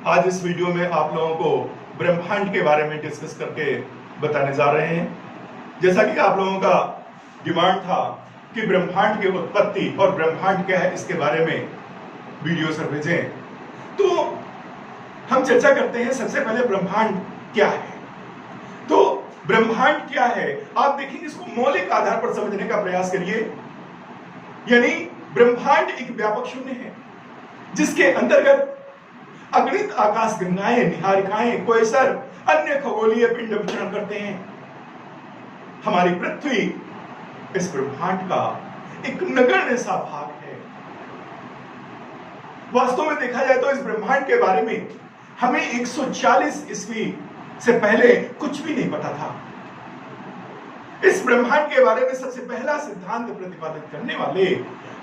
आज इस वीडियो में आप लोगों को ब्रह्मांड के बारे में डिस्कस करके बताने जा रहे हैं। जैसा कि आप लोगों का डिमांड था कि ब्रह्मांड की उत्पत्ति और ब्रह्मांड क्या है इसके बारे में वीडियो सर भेजें, तो हम चर्चा करते हैं। सबसे पहले ब्रह्मांड क्या है। तो ब्रह्मांड क्या है, आप देखिए, इसको मौलिक आधार पर समझने का प्रयास करिए। यानी ब्रह्मांड एक व्यापक शून्य है जिसके अंतर्गत अगणित आकाश गंगाएं, निहारिकाएं, कोयसर, अन्य खगोलीय पिंड विचरण करते हैं। हमारी पृथ्वी इस ब्रह्मांड का एक नगण्य सा भाग है। वास्तव में देखा जाए तो इस ब्रह्मांड के बारे में हमें 140 ईस्वी से पहले कुछ भी नहीं पता था। इस ब्रह्मांड के बारे में सबसे पहला सिद्धांत प्रतिपादित करने वाले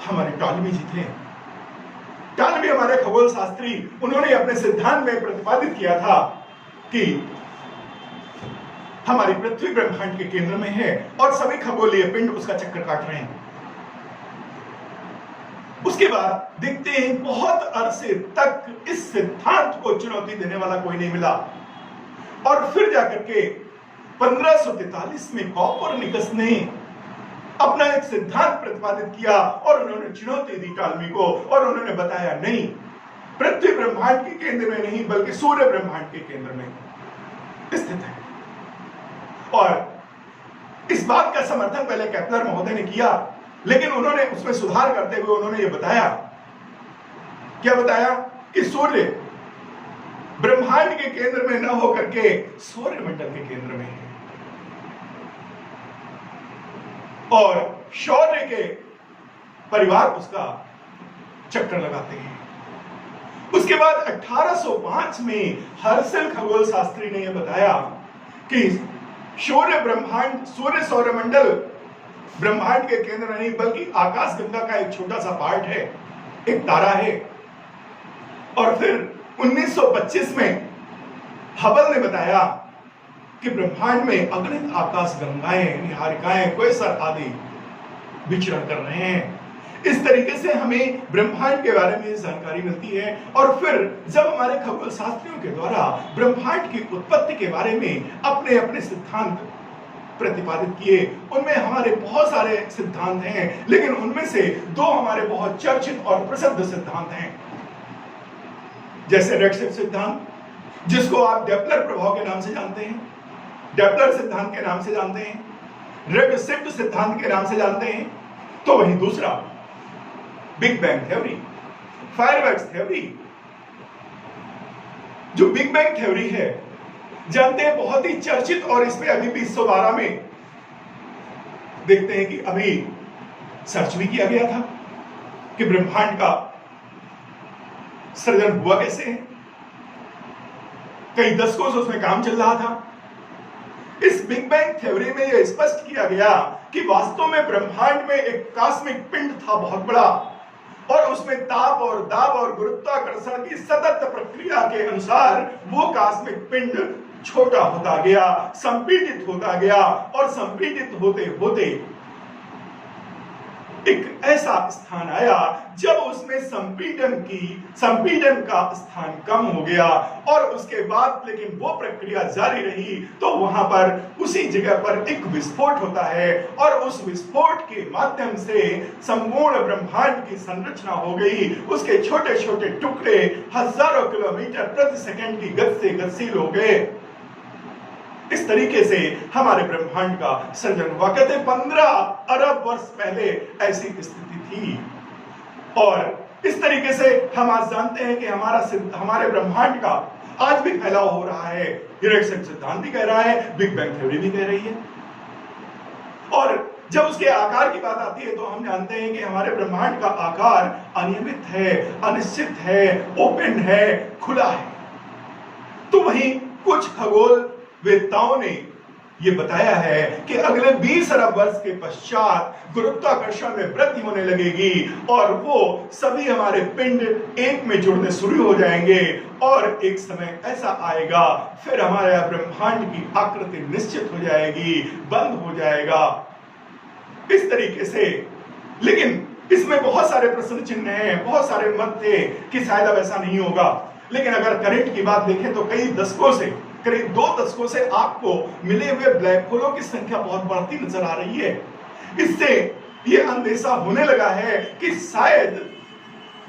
हमारे टॉलमी जी थे। टॉलमी हमारे खगोल शास्त्री, उन्होंने अपने सिद्धांत में प्रतिपादित किया था कि हमारी पृथ्वी ब्रह्मांड के केंद्र में है और सभी खगोलीय पिंड उसका चक्कर काट रहे हैं। उसके बाद देखते हैं बहुत अरसे तक इस सिद्धांत को चुनौती देने वाला कोई नहीं मिला, और फिर जाकर के 1543 में कोपरनिकस ने अपना एक सिद्धांत प्रतिपादित किया और उन्होंने चुनौती दी टॉलमी को, और उन्होंने बताया नहीं, पृथ्वी ब्रह्मांड के केंद्र में नहीं बल्कि सूर्य ब्रह्मांड के केंद्र में स्थित है। और इस बात का समर्थन पहले केपलर महोदय ने किया, लेकिन उन्होंने उसमें सुधार करते हुए उन्होंने ये बताया, क्या बताया, कि सूर्य ब्रह्मांड के केंद्र में न होकर के सौरमंडल के केंद्र में है, और शौर्य के परिवार उसका चक्कर लगाते हैं। उसके बाद 1805 में हर्शल खगोल शास्त्री ने यह बताया कि सूर्य सौरमंडल ब्रह्मांड के केंद्र नहीं बल्कि आकाश गंगा का एक छोटा सा पार्ट है, एक तारा है। और फिर 1925 में हबल ने बताया कि ब्रह्मांड में अगणित आकाश गंगाएं, निहारिकाएं, कोयसर आदि विचरण कर रहे हैं। इस तरीके से हमें ब्रह्मांड के बारे में जानकारी मिलती है। और फिर जब हमारे खगोल शास्त्रियों के द्वारा ब्रह्मांड की उत्पत्ति के बारे में अपने अपने सिद्धांत प्रतिपादित किए, उनमें हमारे बहुत सारे सिद्धांत हैं, लेकिन उनमें से दो हमारे बहुत चर्चित और प्रसिद्ध सिद्धांत हैं। जैसे रेडशिफ्ट सिद्धांत, जिसको आप डेप्लर प्रभाव के नाम से जानते हैं, डेप्लर सिद्धांत के नाम से जानते हैं, रेडशिफ्ट सिद्धांत के नाम से जानते हैं। तो वहीं दूसरा big bang theory, fireworks theory. जो बिग बैंग थ्योरी है, जानते हैं, बहुत ही चर्चित, और इस पे अभी भी 1912 में देखते हैं कि अभी सर्च भी किया गया था कि ब्रह्मांड का सृजन हुआ कैसे है। कई दशकों से उसमें काम चल रहा था। इस बिग बैंग थ्योरी में यह स्पष्ट किया गया कि वास्तव में ब्रह्मांड में एक कॉस्मिक पिंड था बहुत बड़ा, और उसमें ताप और दाब और गुरुत्वाकर्षण की सतत प्रक्रिया के अनुसार वो कॉस्मिक पिंड छोटा होता गया, संपीडित होता गया, और संपीडित होते होते एक ऐसा स्थान आया जब उसमें संपीडन का स्थान कम हो गया, और उसके बाद लेकिन वो प्रक्रिया जारी रही, तो वहां पर उसी जगह पर एक विस्फोट होता है, और उस विस्फोट के माध्यम से संपूर्ण ब्रह्मांड की संरचना हो गई। उसके छोटे छोटे टुकड़े हजारों किलोमीटर प्रति सेकंड की गति से गतिशील हो गए। इस तरीके से हमारे ब्रह्मांड का सृजन हुआ। कहते 15 अरब वर्ष पहले ऐसी स्थिति थी, और इस तरीके से हम आज जानते हैं कि हमारे ब्रह्मांड का आज भी फैलाव हो रहा है। रेडशिफ्ट सिद्धांत भी कह रहा है, बिग बैंग थ्योरी भी कह रही है। और जब उसके आकार की बात आती है तो हम जानते हैं कि हमारे ब्रह्मांड का आकार अनियमित है, अनिश्चित है, ओपन है, खुला है। तो वहीं कुछ खगोल वेत्ताओं ने यह बताया है कि अगले 20 अरब वर्ष के पश्चात गुरुत्वाकर्षण में वृद्धि होने लगेगी, और वो सभी हमारे पिंड एक में जुड़ने शुरू हो जाएंगे, और एक समय ऐसा आएगा फिर हमारे ब्रह्मांड की आकृति निश्चित हो जाएगी, बंद हो जाएगा। इस तरीके से, लेकिन इसमें बहुत सारे प्रश्न चिन्ह हैं, बहुत सारे मत थे कि शायद अब ऐसा नहीं होगा। लेकिन अगर करंट की बात देखें तो कई दशकों से, करीब 2 दशकों से आपको मिले हुए ब्लैक होलों की संख्या बहुत बढ़ती नजर आ रही है। इससे ये अंदेशा होने लगा है कि शायद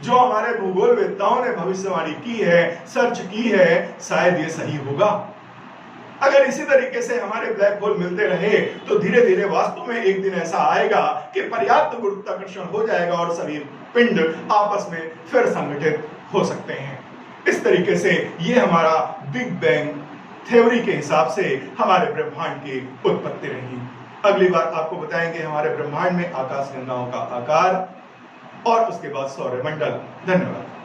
जो हमारे भूगोलवेत्ताओं ने भविष्यवाणी की है, सर्च की है, शायद ये सही होगा। अगर इसी तरीके से हमारे ब्लैक होल मिलते रहे तो धीरे धीरे वास्तव में एक दिन ऐसा आएगा कि पर्याप्त गुरुत्वाकर्षण हो जाएगा और सभी पिंड आपस में फिर संगठित हो सकते हैं। इस तरीके से ये हमारा बिग बैंग थ्योरी के हिसाब से हमारे ब्रह्मांड की उत्पत्ति रही। अगली बार आपको बताएंगे हमारे ब्रह्मांड में आकाशगंगाओं का आकार और उसके बाद सौरमंडल। धन्यवाद।